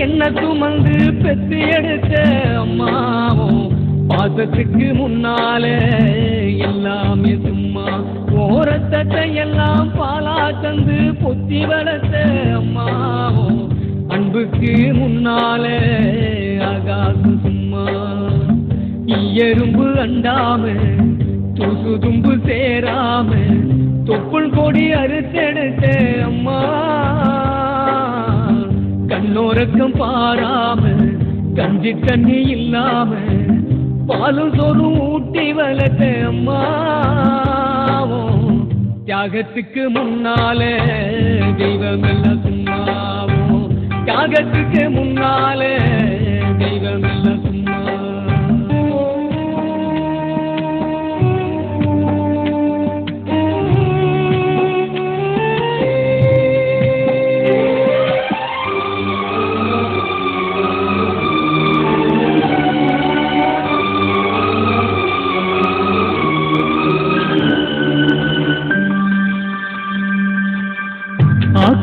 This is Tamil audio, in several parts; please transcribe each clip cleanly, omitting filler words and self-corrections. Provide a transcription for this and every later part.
என்ன சுமந்து பெத்து எடுத்த அம்மாவும் பாசத்துக்கு முன்னாலே எல்லாமே சும்மா ஓரத்தட்டை எல்லாம் பாலா தந்து பொத்தி வளர்த்த அம்மாவும் அன்புக்கு முன்னாலே ஆகாசம் சும்மா எறும்பு அண்டாம தூசு தும்பு சேராம தொப்புள் கொடி அறுத்தெடுத்த அம்மா கண்ணோரக்கம் பாராம கஞ்சி தண்ணி இல்லாம பாலும் சோறும் ஊட்டி வளர்த்த அம்மாவும் தியாகத்துக்கு முன்னாலே தெய்வம் எல்லாம் சும்மாவும் தியாகத்துக்கு முன்னாலே தெய்வம் எல்லாம் சும்மா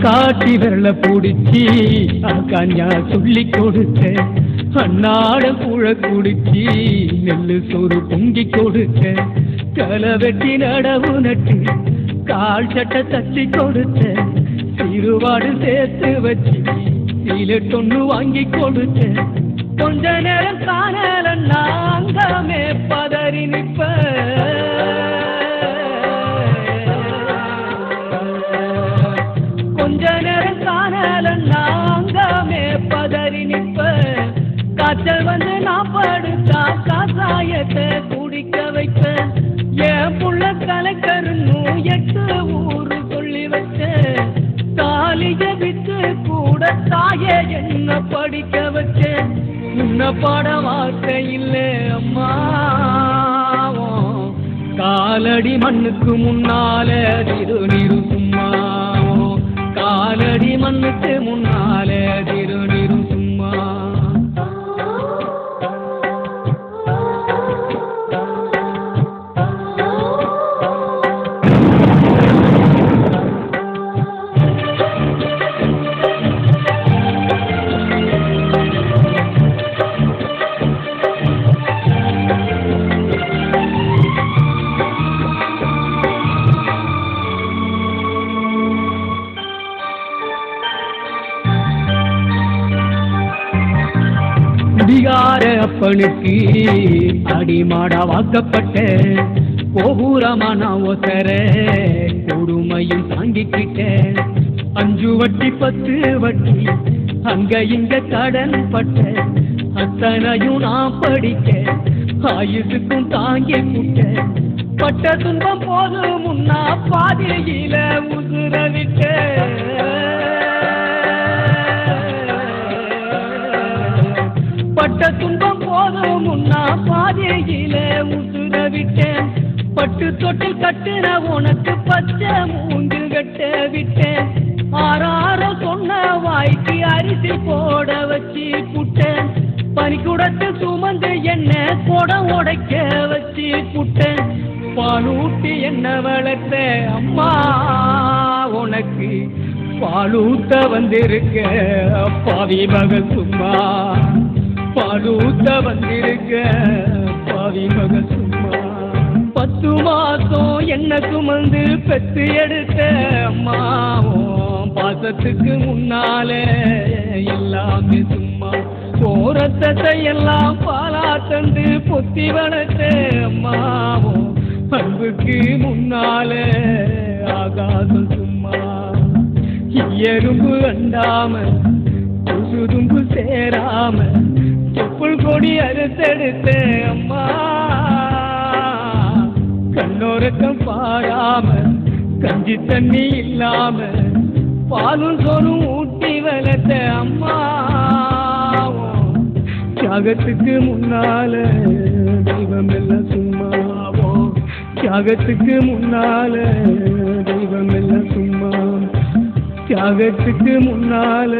காட்டி விரல பிடிச்சி கன்யா சொல்லி கொடுத்த அண்ணாட புழ குடிச்சி நெல்லு சோறு பொங்கி கொடுத்த தலை வெட்டி நடவு நட்டு கால் சட்டை தச்சி கொடுத்த சிறுவாடு சேர்த்து வச்சு சீலட்டொன்னு வாங்கி கொடுத்த கொஞ்ச நேரம் காணல நாங்கமே பதறி நிற்ப கொஞ்ச நேரம் காணல நாங்கமே பதறி நிற்ப காய்ச்சல் வந்து நான் படுத்தா காசாயத்தை குடிக்க வைக்க என் புள்ள கலக்கருன்னு 8 ஊரு சொல்லி வச்ச தாலிய விட்டு கூட தாயே என்ன படிக்க வச்ச உன்ன பாட வார்த்தை இல்லை அம்மா காலடி மண்ணுக்கு முன்னால திருநீரு சும்மா காலடி மண்ணுக்கு முன்னாலே திருநீரும் சும்மா குடிகார அப்பனுக்கு அடிமாடா வாக்கப்பட்ட கோபுரமான ஒசர கொடுமையும் தாங்கிக்கிட்ட 5 வட்டி 10 வட்டி அங்க இங்க கடன் பட்ட அத்தனையும் நான் படிக்க ஆயுசுக்கும் தாங்கி புட்ட பட்ட துன்பம் போது முன்னா பாதியில உசுர விட்ட பட்ட துன்பம் போதும் முன்னா பாதையில உசுர விட்டேன் பட்டு தொட்டில் கட்டுன உனக்கு பச்சை மூங்கு கட்ட விட்டேன் ஆறார சொன்ன வாய்க்கு அரிசி போட வச்சு புட்டேன் பனிக்குடத்து சுமந்து என்ன குடம் உடைக்க வச்சு புட்டேன் பாலூட்டி என்ன வளர்த்த அம்மா உனக்கு பாலூட்ட வந்திருக்க பாவி மகள் சும்மா பாலூட்ட வந்திருக்க பாவி மகள் சும்மா 10 மாசம் என்ன சுமந்து பெத்து எடுத்த அம்மாவும் பாசத்துக்கு முன்னாலே எல்லாமே சும்மா போரத்தை எல்லாம் பாலா தந்து பொத்தி வளர்த்த அம்மாவும் அன்புக்கு முன்னாலே ஆகாசம் சும்மா எறும்பு அண்டாம தும்பு சேராம தொப்புள் கொடி அறுத்தெடுத்த அம்மா கண்ணோரக்கம் பாராம கஞ்சி தண்ணி இல்லாம பாலும் சோறும் ஊட்டி வளர்த்த அம்மா தியாகத்துக்கு முன்னால தெய்வம் எல்லாம் சும்மாவோ, தியாகத்துக்கு முன்னால தெய்வம் எல்லாம் சும்மா, தியாகத்துக்கு முன்னால